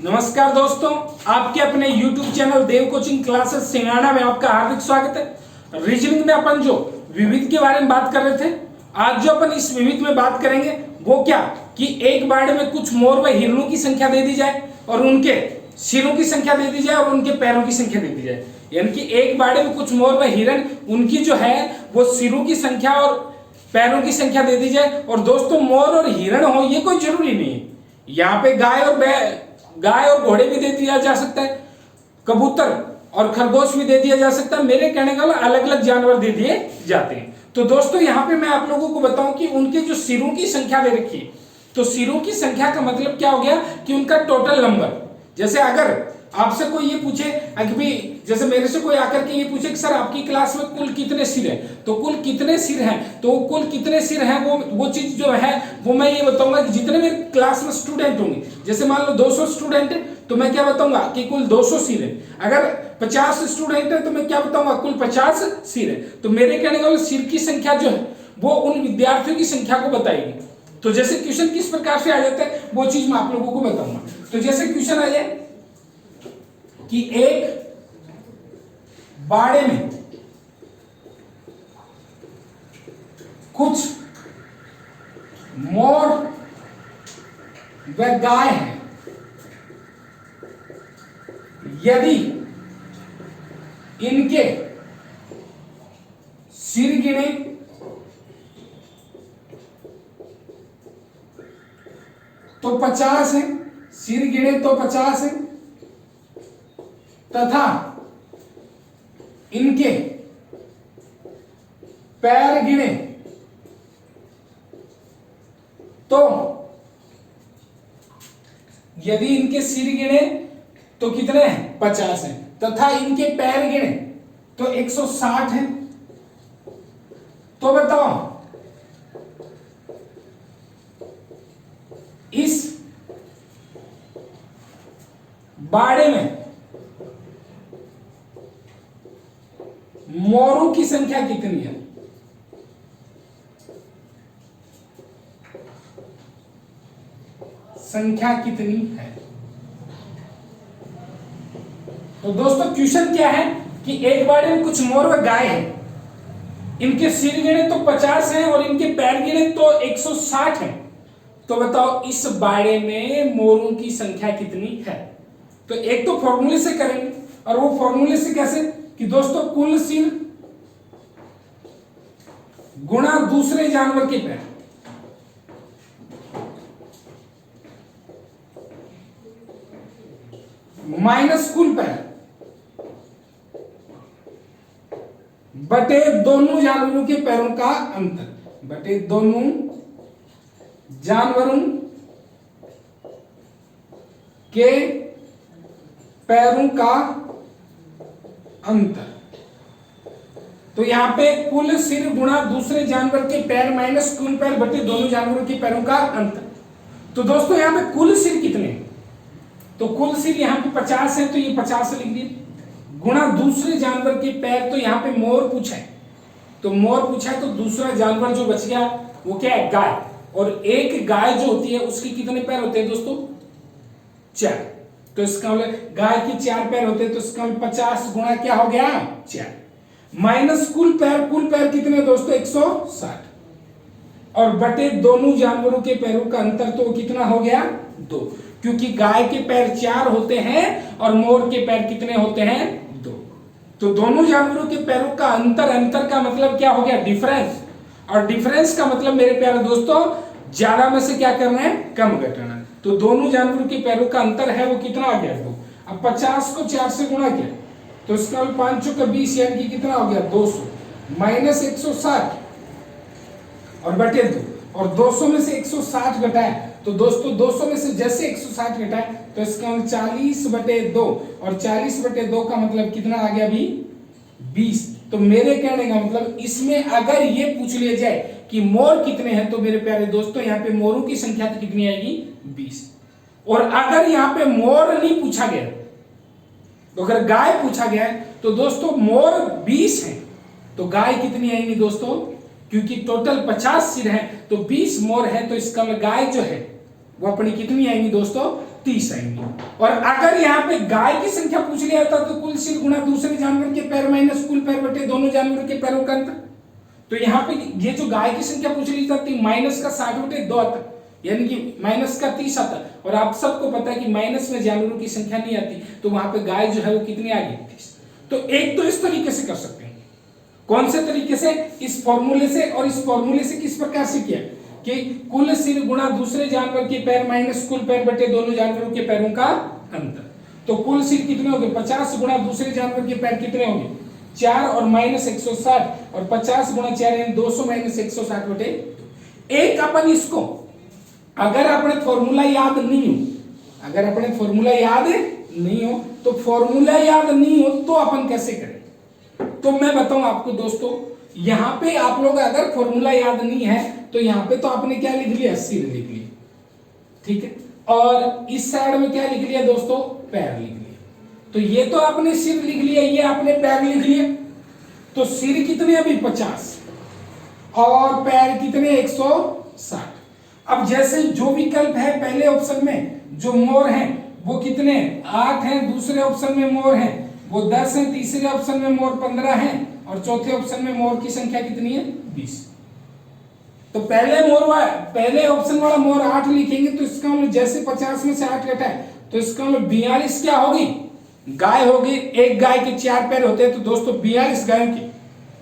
नमस्कार दोस्तों, आपके अपने YouTube चैनल देव कोचिंग क्लासेस सिंगाड़ा में आपका हार्दिक स्वागत है। रीजनिंग में अपन जो विविध के बारे में बात कर रहे थे, आज जो अपन इस विविध में बात करेंगे वो क्या कि एक बाड़े में कुछ मोर व हिरणों की संख्या दे दी जाए और उनके सिरों की संख्या दे दी जाए और उनके पैरों की संख्या दे दी जाए। यानी कि एक बाड़े में कुछ मोर व हिरण, उनकी जो है वो सिरों की संख्या और पैरों की संख्या दे दी जाए। और दोस्तों, मोर और हिरण हो ये कोई जरूरी नहीं है, यहाँ पे गाय और घोड़े भी दे दिया जा सकता है, कबूतर और खरगोश भी दे दिया जा सकता है। मेरे कहने का अलग अलग जानवर दे दिए जाते हैं। तो दोस्तों, यहाँ पे मैं आप लोगों को बताऊं कि उनके जो सिरों की संख्या दे रखी है, तो सिरों की संख्या का मतलब क्या हो गया कि उनका टोटल नंबर। जैसे अगर आपसे कोई ये पूछे कि जैसे मेरे से कोई आकर के ये पूछे कि सर आपकी क्लास में कुल कितने सिर हैं, तो कुल कितने सिर हैं, तो कुल कितने सिर हैं वो चीज जो है वो मैं ये बताऊंगा कि जितने मेरे क्लास में स्टूडेंट होंगे, जैसे मान लो 200 स्टूडेंट है तो मैं क्या बताऊंगा कि कुल 200 सिर है। अगर 50 स्टूडेंट है तो मैं क्या बताऊंगा कुल 50 सिर है। तो मेरे कहने का सिर की संख्या जो है वो उन विद्यार्थियों की संख्या को बताएगी। तो जैसे क्वेश्चन किस प्रकार से आ जाता है वो चीज मैं आप लोगों को बताऊंगा। तो जैसे क्वेश्चन आ जाए कि एक बाड़े में कुछ मोर व गाय है, यदि इनके सिर गिने तो 50 है, सिर गिने तो 50 है, तथा इनके पैर गिने तो यदि इनके सिर गिने तो कितने हैं 50 हैं, तथा इनके पैर गिने तो 160 हैं। तो बताओ इस बाड़े में मोरों की संख्या कितनी है? संख्या कितनी है? तो दोस्तों, क्वेश्चन क्या है कि एक बाड़े में कुछ मोर व गाय है, इनके सिर गिने तो 50 हैं और इनके पैर गिने तो 160 हैं। तो बताओ इस बाड़े में मोरों की संख्या कितनी है? तो एक तो फॉर्मूले से करेंगे, और वो फॉर्मूले से कैसे कि दोस्तों कुल सिर गुणा दूसरे जानवर के पैर, माइनस कुल पैर बटे दोनों जानवरों के पैरों का अंतर, बटे दोनों जानवरों के पैरों का अंतर। तो यहां पे कुल सिर गुणा दूसरे जानवर के पैर माइनस कुल पैर बटे दोनों जानवरों के पैरों का अंतर। तो दोस्तों, यहां पे कुल सिर कितने हैं? तो कुल सिर यहां पे 50 है, तो ये 50 लिख दिए, गुणा दूसरे जानवर के पैर। तो यहां पे मोर पूछा है, तो मोर पूछा है तो दूसरा जानवर जो बच गया वो क्या है? गाय। और एक गाय जो होती है उसके कितने पैर होते हैं दोस्तों? 4। तो इसका मतलब गाय के 4 पैर होते हैं, तो इसका 50 गुणा क्या हो गया 4 माइनस कुल पैर कितने दोस्तों? 160, और बटे दोनों जानवरों के पैरों का अंतर तो कितना हो गया 2, क्योंकि गाय के पैर 4 होते हैं और मोर के पैर कितने होते हैं 2। तो दोनों जानवरों के पैरों का अंतर का मतलब क्या हो गया? डिफरेंस। और डिफरेंस का मतलब मेरे प्यारे दोस्तों ज्यादा में से क्या करना है? कम घटाना। तो दोनों जानवरों के पैरों का अंतर है वो कितना आ गया 2। अब 50 को 4 से गुणा किया तो इसका 5 का 20 यानी कि कितना हो गया 200 माइनस 160 और बटे 2, और 200 में से 160 घटाए तो दोस्तों 200 में से जैसे 160 घटाए तो इसका 40 बटे 2, और 40 बटे 2 का मतलब कितना आ गया अभी 20। तो मेरे कहने का मतलब इसमें अगर ये पूछ लिया जाए कि मोर कितने हैं, तो मेरे प्यारे दोस्तों यहाँ पे मोरों की संख्या तो कितनी आएगी 20। और अगर यहाँ पे मोर नहीं पूछा गया, तो अगर गाय पूछा गया है तो दोस्तों मोर 20 है, तो गाय कितनी आएंगी दोस्तों? क्योंकि टोटल 50 सिर है तो 20 मोर है, तो इसका गाय जो है वो अपनी कितनी आएंगी दोस्तों? 30 आएंगे। और अगर यहाँ पे गाय की संख्या पूछ लिया था तो कुल सिर गुणा दूसरे जानवर के पैर माइनस कुल पैर बटे दोनों जानवरों के पैरों का अंतर। तो यहाँ पे ये जो गाय की संख्या पूछ ली जाती माइनस का 60/2 आता, यानी कि माइनस का 30 आता। और आप सबको पता है कि माइनस में जानवरों की संख्या नहीं आती, तो वहां पे गाय जो है वो कितनी आ गई 30। तो एक तो इस तरीके से कर सकते हैं। कौन से तरीके से? इस फॉर्मूले से, और इस फॉर्मूले से किस प्रकार से किया कि कुल सिर गुणा दूसरे जानवर के पैर माइनस कुल पैर बटे दोनों जानवरों के पैरों का अंतर। तो कुल सिर कितने होंगे? 50 गुणा दूसरे जानवर के पैर कितने होंगे? 4 और माइनस 160, और 50 गुणा 4 यानी 200 माइनस 160 बटे। एक अपन इसको अगर अपने फॉर्मूला याद नहीं हो, अगर अपने फॉर्मूला याद नहीं हो तो फॉर्मूला याद नहीं हो तो अपन कैसे करें? तो मैं बताऊं आपको दोस्तों, यहां पे आप लोग अगर फॉर्मूला याद नहीं है तो यहां पे तो आपने क्या लिख लिया? सिर लिख लिया, ठीक है। और इस साइड में क्या लिख लिया दोस्तों? पैर लिख लिया। तो ये तो आपने सिर लिख लिया, ये आपने पैर लिख लिया। तो सिर कितने अभी 50 और पैर कितने 160। अब जैसे जो विकल्प है पहले ऑप्शन में जो मोर हैं वो कितने 8 हैं, दूसरे ऑप्शन में मोर हैं वो 10 हैं, तीसरे ऑप्शन में मोर 15 हैं, और चौथे ऑप्शन में मोर की संख्या कितनी है? 20। तो पहले ऑप्शन वाला मोर 8 लिखेंगे तो इसका मतलब जैसे 50 में से 8 घटा है तो इसका मतलब 42 क्या होगी? गाय होगी। एक गाय के 4 पैर होते हैं, तो दोस्तों 42 गायों के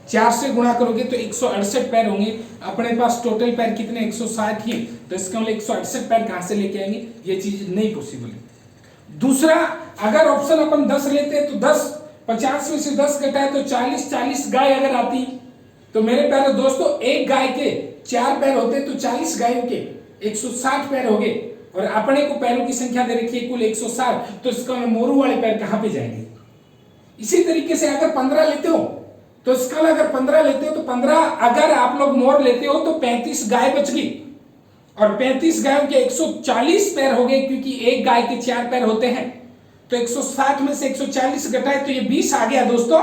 4 से गुणा करोगे तो 168 पैर होंगे। अपने पास टोटल पैर कितने? 160 ही, तो इसका मतलब 168 पैर कहां से लेके आएंगे? ये चीज नहीं पॉसिबल है। दूसरा, अगर ऑप्शन अपन 10 लेते तो 10, 50 में से 10 घटाए तो 40 गाय अगर आती तो मेरे प्यारे दोस्तों एक गाय के 4 पैर होते तो 40 गायों के 160 पैर हो गए, और अपने को पैरों की संख्या दे रखी है कुल 160, तो इसका मोरू वाले पैर कहां पे जाएंगे? इसी तरीके से अगर 15 लेते हो तो इसका अगर 15 लेते हो तो 15 अगर आप लोग मोर लेते हो तो 35 गाय बच गई, और 35 गायों के 140 पैर हो गए, क्योंकि एक गाय के 4 पैर होते हैं। तो 160 में से 140 घटाए तो ये 20 आ गया दोस्तों।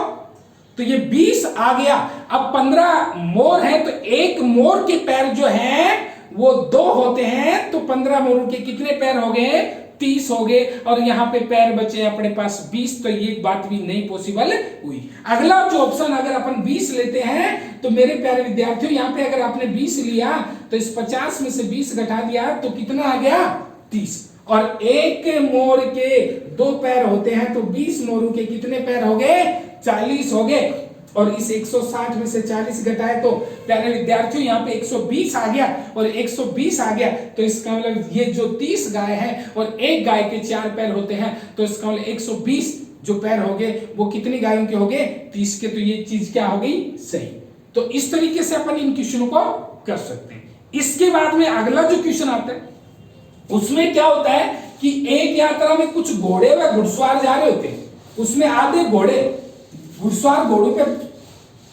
तो ये 20 आ गया। अब 15 मोर है तो एक मोर के पैर जो है वो 2 होते हैं, तो 15 मोरों के कितने पैर हो गए? 30 हो गए, और यहां पे पैर बचे अपने पास 20। तो ये बात भी नहीं पॉसिबल हुई। अगला जो ऑप्शन अगर अपन 20 लेते हैं तो मेरे प्यारे विद्यार्थियों यहां पे अगर आपने 20 लिया तो इस 50 में से 20 घटा दिया तो कितना आ गया? 30। और एक मोर के 2 पैर होते हैं तो 20 मोरों के कितने पैर हो गए? 40 हो गए, और इस 160 में से 40 घटाए तो प्यारे विद्यार्थियों यहाँ पे 120 आ गया, और 120 आ गया तो इसका मतलब ये जो 30 गाय है और एक गाय के 4 पैर होते हैं, तो इसका मतलब 120 जो पैर हो गए वो कितनी गायों के हो गए? 30 के। तो ये चीज क्या हो गई? सही। तो इस तरीके से अपन इन क्वेश्चनों को कर सकते हैं। इसके बाद में अगला जो क्वेश्चन आता है उसमें क्या होता है कि एक यात्रा में कुछ घोड़े व घुड़सवार जा रहे होते हैं, उसमें आधे घोड़े घुड़सवार घोड़ों पे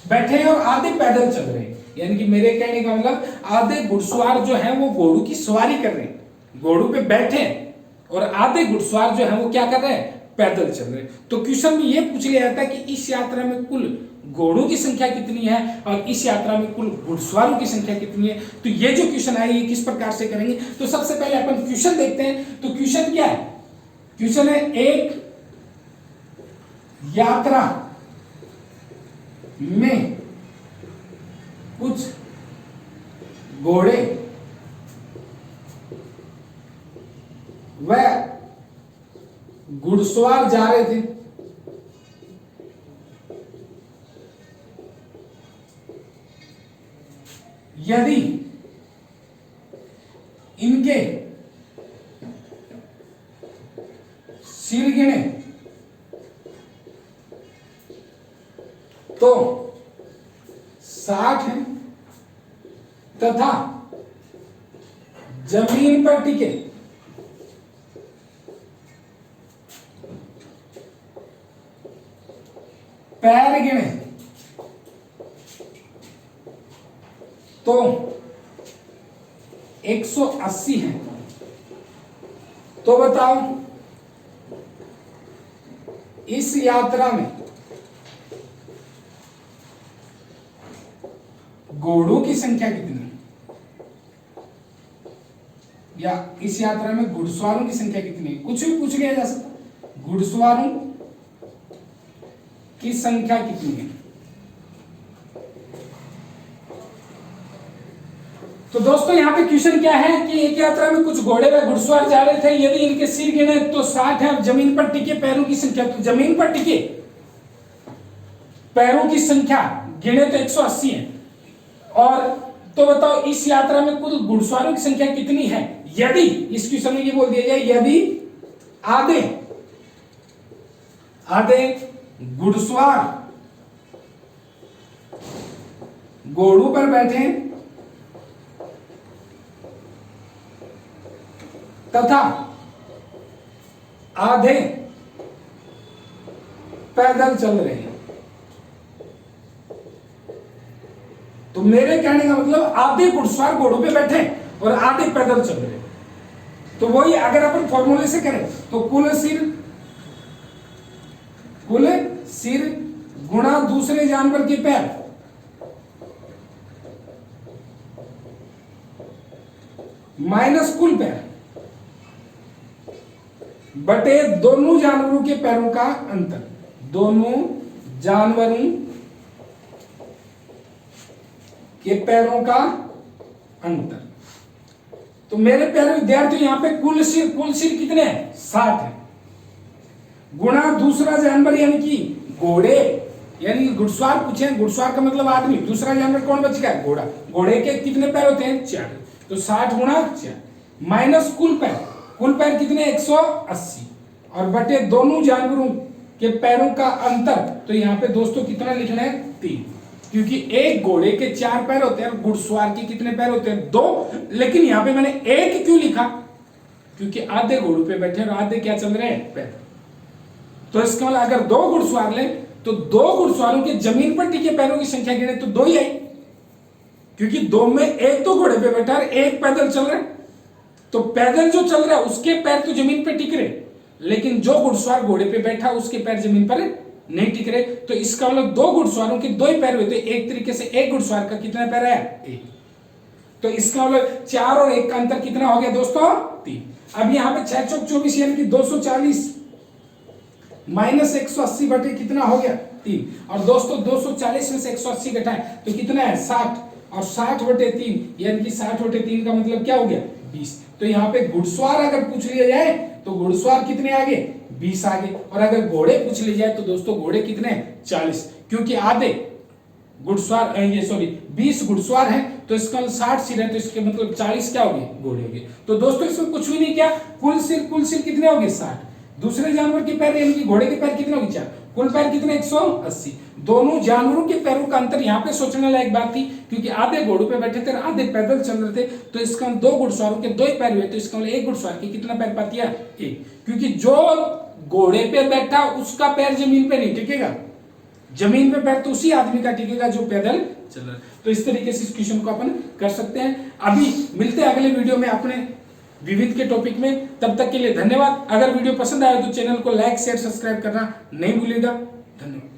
बैठे हैं और आधे पैदल चल रहे हैं। यानी कि मेरे कहने का मतलब आधे घुड़सवार जो है वो घोड़ों की सवारी कर रहे हैं, घोड़ों पे बैठे हैं, और आधे घुड़सवार जो है वो क्या कर रहे हैं? पैदल चल रहे हैं। तो क्वेश्चन में ये पूछ लिया जाता है कि इस यात्रा में कुल घोड़ों की संख्या कितनी है और इस यात्रा में कुल घुड़सवारों की संख्या कितनी है। तो ये जो क्वेश्चन है ये किस प्रकार से करेंगे? तो सबसे पहले अपन क्वेश्चन देखते हैं। तो क्वेश्चन क्या है? क्वेश्चन है एक यात्रा में कुछ घोड़े व घुड़सवार जा रहे थे। यदि इनके सिर गिने तो 60 हैं तथा जमीन पर टिके पैर गिने तो 180 हैं। तो बताओ इस यात्रा में घोड़ों की संख्या कितनी है? या इस यात्रा में घुड़सवारों की संख्या कितनी है, कुछ भी पूछ लिया जा सकता। घुड़सवारों की संख्या कितनी है। तो दोस्तों यहाँ पे क्वेश्चन क्या है कि एक यात्रा में कुछ घोड़े व घुड़सवार जा रहे थे, यदि इनके सिर गिने तो 60 है। जमीन पर टिके पैरों की संख्या, तो जमीन पर टिके पैरों की संख्या गिने तो 180 है। और तो बताओ इस यात्रा में कुल घुड़सवारों की संख्या कितनी है। यदि इस क्वेश्चन में ये बोल दिया जाए, यदि आधे घुड़सवार घोड़ों पर बैठे तथा आधे पैदल चल रहे हैं, तो मेरे कहने का मतलब आधे घुड़सवार घोड़ों पे बैठे और आधे पैदल चल रहे हैं। तो वही अगर अपन फॉर्मूले से करें तो कुल सिर गुणा दूसरे जानवर के पैर माइनस कुल पैर बटे दोनों जानवरों के पैरों का अंतर। दोनों जानवरों के पैरों का अंतर। तो मेरे प्यारे विद्यार्थियों यहाँ पे कुल सिर कितने हैं, 60 है। गुणा दूसरा जानवर यानी कि घोड़े, यानी घुड़सवार पूछे, घुड़सवार का मतलब आदमी, दूसरा जानवर कौन बच गया, घोड़ा। घोड़े के कितने पैर होते हैं, 4, तो 60 गुणा 4 माइनस कुल पैर कितने, 180 और बटे दोनों जानवरों के पैरों का अंतर। तो यहाँ पे दोस्तों कितना लिखना है, 3, क्योंकि एक घोड़े के 4 पैर होते हैं और घुड़सवार के कितने पैर होते हैं, 2। लेकिन यहाँ पे मैंने 1 क्यों लिखा, क्योंकि आधे घोड़ों पे बैठे और आधे क्या चल रहे हैं, पैर। तो इसका मतलब अगर 2 घुड़सवार ले तो 2 घुड़सवारों के जमीन पर टिके पैरों की संख्या गिने तो 2 ही आई, क्योंकि 2 में एक तो घोड़े पे बैठा है, एक पैदल चल रहा है। तो पैदल जो चल रहा है उसके पैर तो जमीन पे टिक रहे, लेकिन जो घुड़सवार घोड़े पे बैठा उसके पैर जमीन पर नहीं टिक रहे। तो इसका मतलब 2 घुड़सवारों के 2 ही पैर हुए, तो एक तरीके से एक घुड़सवार का कितना पैर है, 1। तो इसका मतलब 4 और 1 का अंतर कितना हो गया दोस्तों, 3। अब यहाँ पे 6 चौक 24 यानी कि 240 माइनस 180 बटे कितना हो गया, 3। और दोस्तों 240 में से 180 घटाएं तो कितना है, 60, और 60 बटे 3 यानी कि 60 बटे 3 का मतलब क्या हो गया, 20। तो यहाँ पे घुड़सवार अगर पूछ लिया जाए तो घुड़सवार कितने आगे, 20 आगे। और अगर घोड़े पूछ लिए जाए तो दोस्तों घोड़े कितने, 40, क्योंकि आधे घुड़सवार 20 घुड़सवार हैं, तो इसका 60 सिर है, तो इसके मतलब 40 क्या हो गए, घोड़े हो गए। तो दोस्तों इसमें कुछ भी नहीं किया, कुल सिर कितने हो गए, 60। दूसरे जानवर के पैर यानी कि घोड़े के पैर कितने हो गए, 4। कुल पैर कितने, 180। दोनों जानवरों के पैरों का अंतर। यहाँ पे सोचने लायक बात थी, क्योंकि आधे घोड़ों पे बैठे थे, आधे पैदल चल रहे थे, तो इसका 2 घुड़सवारों के 2 ही पैर हुए, तो इसका मतलब एक घुड़सवार के कितना पैर पाती है, 1। क्योंकि जो घोड़े पे बैठा उसका पैर जमीन पे नहीं टिकेगा, जमीन पे पैर तो उसी आदमी का टिकेगा जो पैदल चल रहा है। तो इस तरीके से इस क्वेश्चन को अपन कर सकते हैं। अभी मिलते हैं अगले वीडियो में अपने विविध के टॉपिक में, तब तक के लिए धन्यवाद। अगर वीडियो पसंद आया तो चैनल को लाइक शेयर सब्सक्राइब करना नहीं भूलिएगा। धन्यवाद।